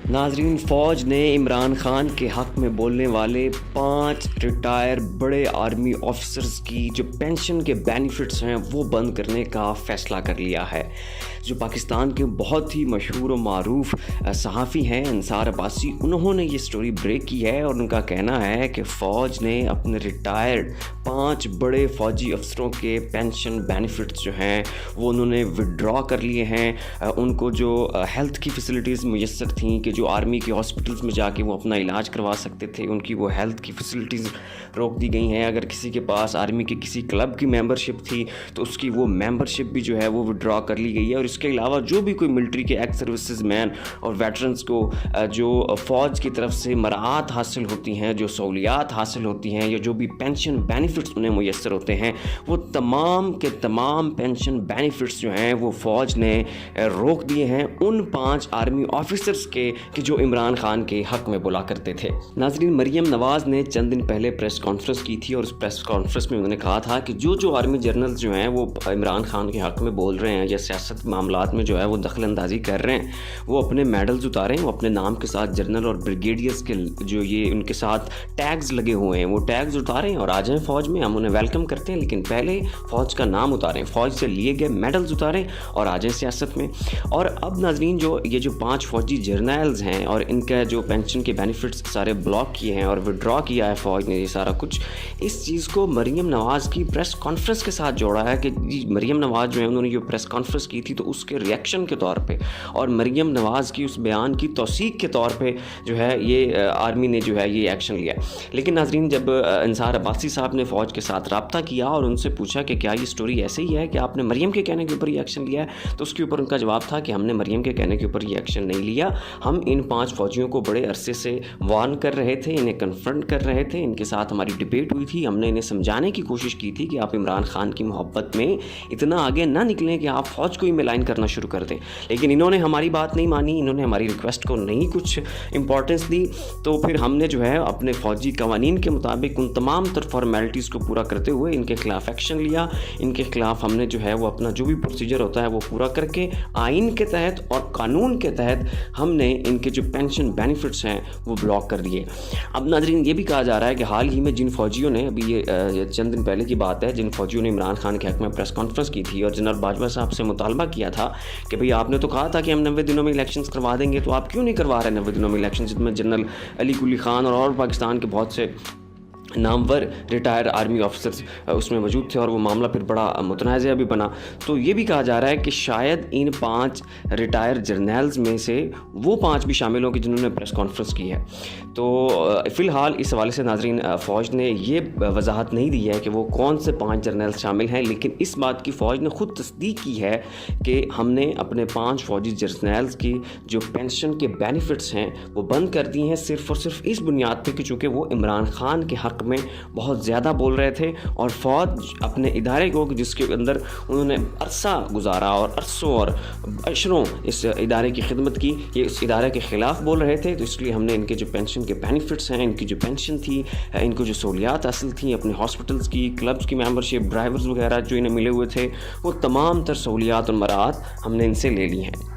ناظرین، فوج نے عمران خان کے حق میں بولنے والے 5 ریٹائر بڑے آرمی آفیسرز کی جو پینشن کے بینیفٹس ہیں وہ بند کرنے کا فیصلہ کر لیا ہے۔ جو پاکستان کے بہت ہی مشہور و معروف صحافی ہیں انصار عباسی، انہوں نے یہ سٹوری بریک کی ہے اور ان کا کہنا ہے کہ فوج نے اپنے ریٹائرڈ 5 بڑے فوجی افسروں کے پینشن بینیفٹس جو ہیں وہ انہوں نے وڈرا کر لیے ہیں۔ ان کو جو ہیلتھ کی فیسلٹیز میسر تھیں کہ جو آرمی کے ہاسپٹلز میں جا کے وہ اپنا علاج کروا سکتے تھے، ان کی وہ ہیلتھ کی فیسلٹیز روک دی گئی ہیں۔ اگر کسی کے پاس آرمی کے کسی کلب کی ممبرشپ تھی تو اس کی وہ ممبرشپ بھی جو ہے وہ وڈرا کر لی گئی ہے۔ اور اس کے علاوہ جو بھی کوئی ملٹری کے ایکس سروسز مین اور ویٹرنز کو جو فوج کی طرف سے مراعات حاصل ہوتی ہیں، جو سہولیات حاصل ہوتی ہیں یا جو بھی پینشن بینیفٹس انہیں میسر ہوتے ہیں، وہ تمام کے تمام پینشن بینیفٹس جو ہیں وہ فوج نے روک دیے ہیں ان 5 آرمی آفیسرز کے کہ جو عمران خان کے حق میں بولا کرتے تھے۔ ناظرین، مریم نواز نے چند دن پہلے پریس کانفرنس کی تھی اور اس پریس کانفرنس میں انہوں نے کہا تھا کہ جو آرمی جنرلز جو ہیں وہ عمران خان کے حق میں بول رہے ہیں یا سیاست معاملات میں جو ہے وہ دخل اندازی کر رہے ہیں، وہ اپنے میڈلز اتاریں، وہ اپنے نام کے ساتھ جنرل اور بریگیڈیئرز کے جو یہ ان کے ساتھ ٹیگز لگے ہوئے ہیں وہ ٹیگز اتاریں اور آ جائیں فوج میں، ہم انہیں ویلکم کرتے ہیں، لیکن پہلے فوج کا نام اتاریں، فوج سے لیے گئے میڈلز اتاریں اور آ جائیں سیاست میں۔ اور اب ناظرین، جو 5 فوجی جرنیلز ہیں اور ان کا جو پینشن کے بینیفٹس سارے بلاک کیے ہیں اور وڈرا کیا ہے فوج نے یہ سارا کچھ، اس چیز کو مریم نواز کی پریس کانفرنس کے ساتھ جوڑا ہے کہ مریم نواز جو ہے انہوں نے جو پریس کانفرنس کی تھی تو اس کے ریئیکشن کے طور پہ اور مریم نواز کی اس بیان کی توثیق کے طور پہ جو ہے یہ آرمی نے جو ہے یہ ایکشن لیا۔ لیکن ناظرین، جب انصار عباسی صاحب نے فوج کے ساتھ رابطہ کیا اور ان سے پوچھا کہ کیا یہ سٹوری ایسے ہی ہے کہ آپ نے مریم کے کہنے کے اوپر یہ ایکشن لیا ہے، تو اس کے اوپر ان کا جواب تھا کہ ہم نے مریم کے کہنے کے اوپر یہ ایکشن نہیں لیا، ہم ان 5 فوجیوں کو بڑے عرصے سے وارن کر رہے تھے، انہیں کنفرنٹ کر رہے تھے، ان کے ساتھ ہماری ڈبیٹ ہوئی تھی، ہم نے انہیں سمجھانے کی کوشش کی تھی کہ آپ عمران خان کی محبت میں اتنا آگے نہ نکلیں کہ آپ فوج کو ہی ملائن کرنا شروع کر دیں۔ لیکن انہوں نے ہماری بات نہیں مانی، انہوں نے ہماری ریکویسٹ کو نہیں کچھ امپورٹنس دی، تو پھر ہم نے جو ہے اپنے فوجی قوانین کے مطابق ان تمام تر فارمیلٹیز کو پورا کرتے ہوئے ان کے خلاف ایکشن لیا۔ ان کے خلاف ہم نے جو ہے وہ اپنا جو بھی پروسیجر ہوتا ہے وہ پورا کر کے آئین کے تحت اور قانون کے تحت ہم نے ان کے جو پینشن بینیفٹس ہیں وہ بلاک کر دیے۔ اب ناظرین، یہ بھی کہا جا رہا ہے کہ حال ہی میں جن فوجیوں نے، ابھی یہ چند دن پہلے کی بات ہے، جن فوجیوں نے عمران خان کے حق میں پریس کانفرنس کی تھی اور جنرل باجوہ صاحب سے مطالبہ کیا تھا کہ بھئی آپ نے تو کہا تھا کہ ہم 90 دنوں میں الیکشنز کروا دیں گے، تو آپ کیوں نہیں کروا رہے 90 دنوں میں الیکشنز، جس میں جنرل علی قلی خان اور پاکستان کے بہت سے نامور ریٹائر آرمی آفیسرز اس میں موجود تھے اور وہ معاملہ پھر بڑا متنازع بھی بنا۔ تو یہ بھی کہا جا رہا ہے کہ شاید ان 5 ریٹائر جرنیلز میں سے وہ 5 بھی شامل ہوں کہ جنہوں نے پریس کانفرنس کی ہے۔ تو فی الحال اس حوالے سے ناظرین فوج نے یہ وضاحت نہیں دی ہے کہ وہ کون سے 5 جرنیلز شامل ہیں، لیکن اس بات کی فوج نے خود تصدیق کی ہے کہ ہم نے اپنے 5 فوجی جرنیلز کی جو پینشن کے بینیفٹس ہیں وہ بند کر دی ہیں، صرف اور صرف اس بنیاد پہ کہ چونکہ وہ عمران خان کے حق میں بہت زیادہ بول رہے تھے اور فوج اپنے ادارے کو جس کے اندر انہوں نے عرصہ گزارا اور عرصوں اور عشروں اس ادارے کی خدمت کی، یہ اس ادارے کے خلاف بول رہے تھے، تو اس لیے ہم نے ان کے جو پینشن کے بینیفٹس ہیں، ان کی جو پینشن تھی، ان کو جو سہولیات حاصل تھیں، اپنے ہاسپٹلز کی، کلبز کی ممبرشپ، ڈرائیورز وغیرہ جو انہیں ملے ہوئے تھے، وہ تمام تر سہولیات اور مراعات ہم نے ان سے لے لی ہیں۔